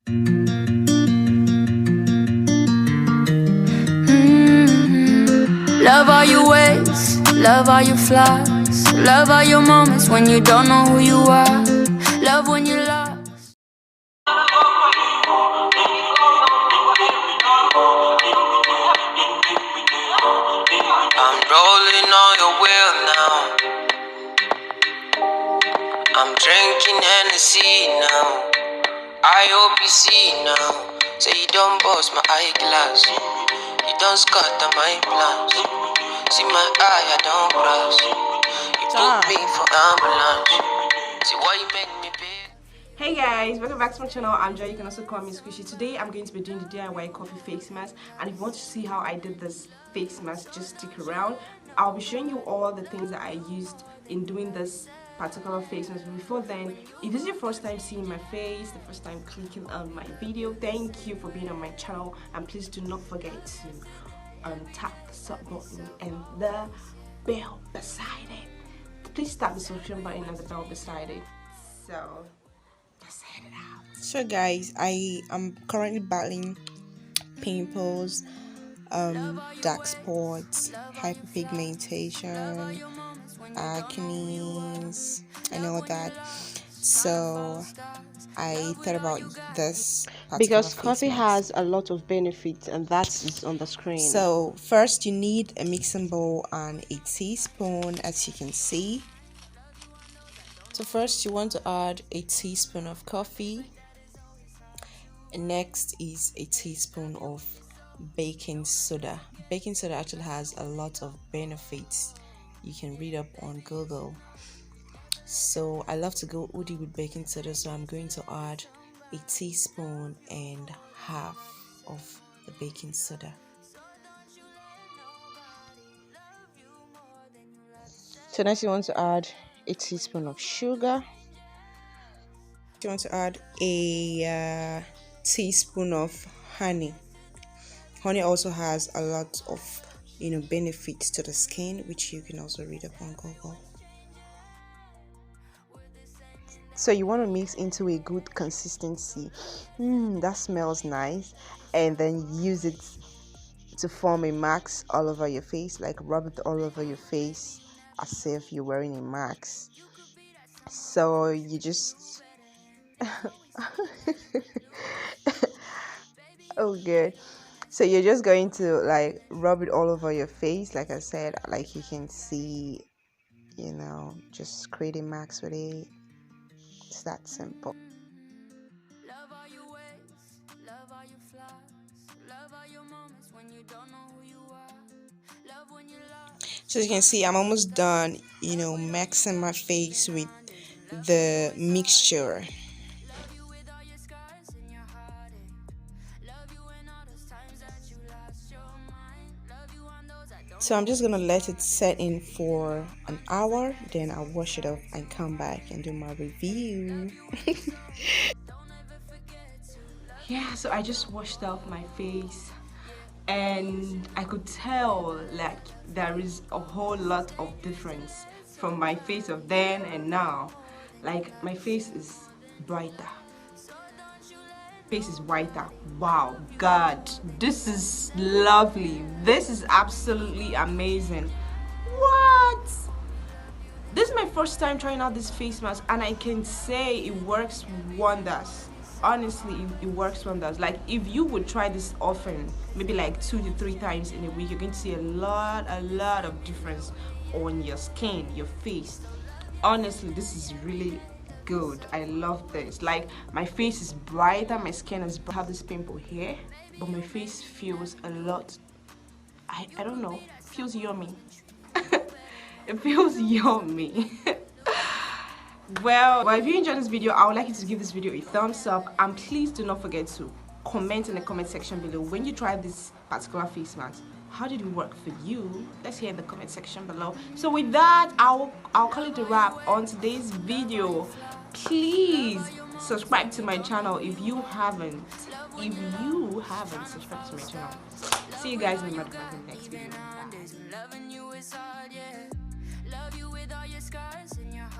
Love all your ways, love all your flaws, love all your moments when you don't know who you are, love when you're lost. I'm rolling on your wheel now. I'm drinking Hennessy now. I hope you see now. Say you don't bust my eyeglass. You don't scatter my plans. See my eye, I don't cross. You book me for ambulance. See why you make me big. Hey guys, welcome back to my channel. I'm Joy. You can also call me Squishy. Today I'm going to be doing the DIY coffee face mask, and if you want to see how I did this face mask, just stick around. I'll be showing you all the things that I used in doing this particular face mask. But before then, if this is your first time seeing my face, the first time clicking on my video, thank you for being on my channel, and please do not forget to tap the sub button and the bell beside it. Please tap the subscription button and the bell beside it. So let's head it out. So guys, I am currently battling pimples, dark spots, hyperpigmentation, acne, and all that. So I thought about this Because coffee has a lot of benefits, and that is on the screen. So first you need a mixing bowl and a teaspoon, as you can see. So first you want to add a teaspoon of coffee. And next is a teaspoon of baking soda. Baking soda actually has a lot of benefits. You can read up on Google. So I love to go woody with baking soda, so I'm going to add a teaspoon and half of the baking soda. So next you want to add a teaspoon of sugar. You want to add a teaspoon of honey. Honey also has a lot of benefits to the skin, which you can also read up on Google. So you want to mix into a good consistency. That smells nice. And then use it to form a mask all over your face, like rub it all over your face as if you're wearing a mask. So you just oh good. So you're just going to like rub it all over your face, like I said, like you can see, just create a mask with it. It's that simple. Love all your ways, love all your flaws, love all your moments when you don't know who you are, love when you're lost. So as you can see, I'm almost done, mixing my face with the mixture. So I'm just gonna let it set in for an hour, then I'll wash it off and come back and do my review. Yeah, so I just washed off my face, and I could tell like there is a whole lot of difference from my face of then and now. Like my face is brighter, face is whiter. Wow, God, this is lovely. This is absolutely amazing. What? This is my first time trying out this face mask, and I can say it works wonders. Honestly, it works wonders. Like if you would try this often, maybe like 2 to 3 times in a week, you're going to see a lot of difference on your skin, your face. Honestly, this is really good. I love this. Like my face is brighter, my skin is bright. I have this pimple here, but my face feels a lot, I don't know, it feels yummy. It feels yummy. Well, if you enjoyed this video, I would like you to give this video a thumbs up, and please do not forget to comment in the comment section below when you try this particular face mask. How did it work for you? Let's hear in the comment section below. So with that, I'll call it a wrap on today's video. Please subscribe to my channel if you haven't subscribed to my channel. See you guys in the next video. Bye.